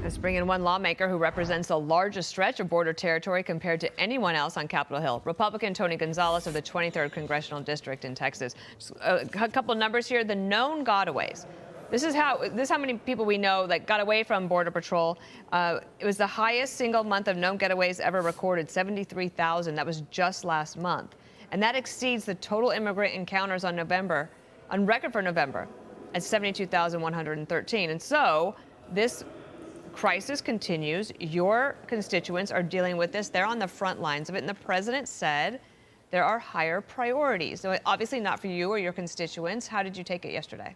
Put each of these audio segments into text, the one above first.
Let's bring in one lawmaker who represents the largest stretch of border territory compared to anyone else on Capitol Hill. Republican Tony Gonzales of the 23rd Congressional District in Texas. Just a couple of numbers here. The known gotaways. This is how many people we know that got away from Border Patrol. It was the highest single month of known getaways ever recorded, 73,000. That was just last month. And that exceeds the total immigrant encounters on record for November, at 72,113. And so this crisis continues. Your constituents are dealing with this. They're on the front lines of it. And the president said there are higher priorities. So obviously not for you or your constituents. How did you take it yesterday?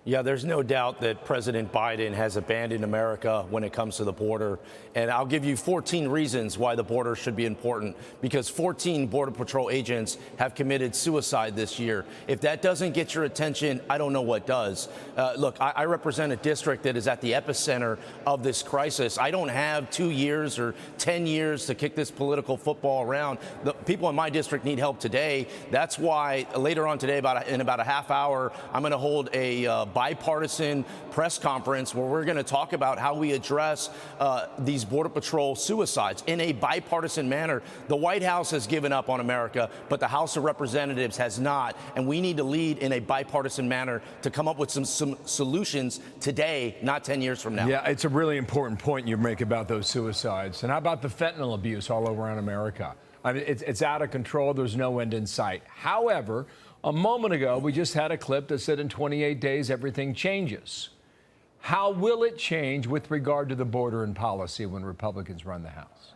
Yeah, there's no doubt that President Biden has abandoned America when it comes to the border. And I'll give you 14 reasons why the border should be important, because 14 Border Patrol agents have committed suicide this year. If that doesn't get your attention, I don't know what does. Look, I represent a district that is at the epicenter of this crisis. I don't have 2 years or 10 years to kick this political football around. The people in my district need help today. That's why later on today, in about a half hour, I'm going to hold a bipartisan press conference where we're going to talk about how we address these Border Patrol suicides in a bipartisan manner. The White House has given up on America, but the House of Representatives has not. And we need to lead in a bipartisan manner to come up with some solutions today, not 10 years from now. Yeah, it's a really important point you make about those suicides. And how about the fentanyl abuse all around America? I mean, it's out of control. There's no end in sight. However, a moment ago, we just had a clip that said in 28 days, everything changes. How will it change with regard to the border and policy when Republicans run the House?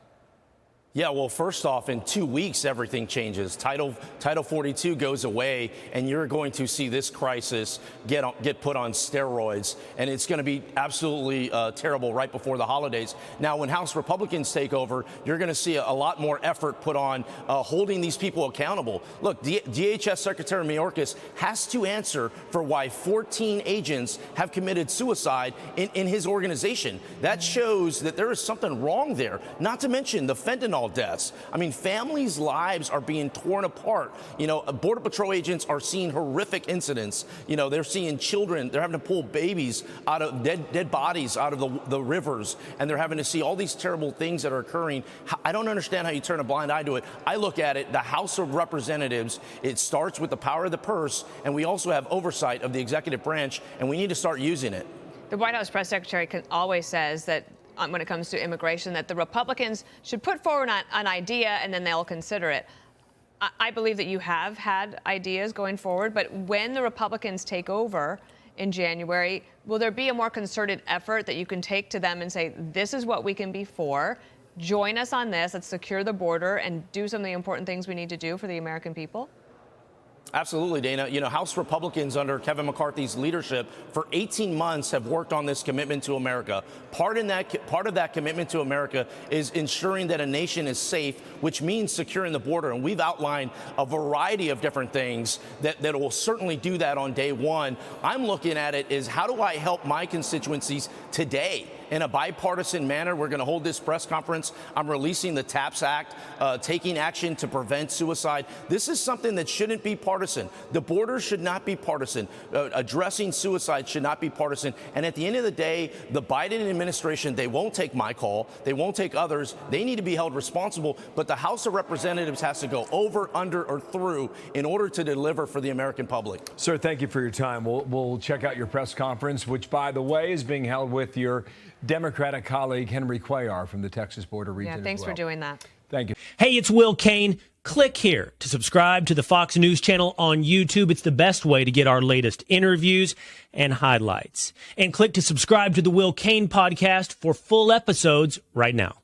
Yeah, well, first off, in 2 weeks, everything changes. Title 42 goes away, and you're going to see this crisis get put on steroids, and it's going to be absolutely terrible right before the holidays. Now, when House Republicans take over, you're going to see a lot more effort put on holding these people accountable. Look, DHS Secretary Mayorkas has to answer for why 14 agents have committed suicide in his organization. That shows that there is something wrong there, not to mention the fentanyl deaths. I mean, families' lives are being torn apart. You know, Border Patrol agents are seeing horrific incidents. You know, they're seeing children, they're having to pull babies out of dead bodies out of the rivers, and they're having to see all these terrible things that are occurring. I don't understand how you turn a blind eye to it. I look at it, the House of Representatives, it starts with the power of the purse, and we also have oversight of the executive branch, and we need to start using it. The White House press secretary always says that when it comes to immigration, that the Republicans should put forward an idea and then they'll consider it. I believe that you have had ideas going forward, but when the Republicans take over in January, will there be a more concerted effort that you can take to them and say, this is what we can be for, join us on this, let's secure the border and do some of the important things we need to do for the American people? Absolutely, Dana. You know, House Republicans under Kevin McCarthy's leadership for 18 months have worked on this commitment to America. Part of that commitment to America is ensuring that a nation is safe, which means securing the border. And we've outlined a variety of different things that will certainly do that on day one. I'm looking at it as how do I help my constituencies today? In a bipartisan manner, we're going to hold this press conference. I'm releasing the TAPS Act, taking action to prevent suicide. This is something that shouldn't be partisan. The border should not be partisan. Addressing suicide should not be partisan. And at the end of the day, the Biden administration, they won't take my call. They won't take others. They need to be held responsible. But the House of Representatives has to go over, under, or through in order to deliver for the American public. Sir, thank you for your time. We'll check out your press conference, which, by the way, is being held with your Democratic colleague Henry Cuellar from the Texas border region. Yeah, thanks as well. for doing that. Thank you. Hey, it's Will Kane. Click here to subscribe to the Fox News channel on YouTube. It's the best way to get our latest interviews and highlights. And click to subscribe to the Will Kane podcast for full episodes right now.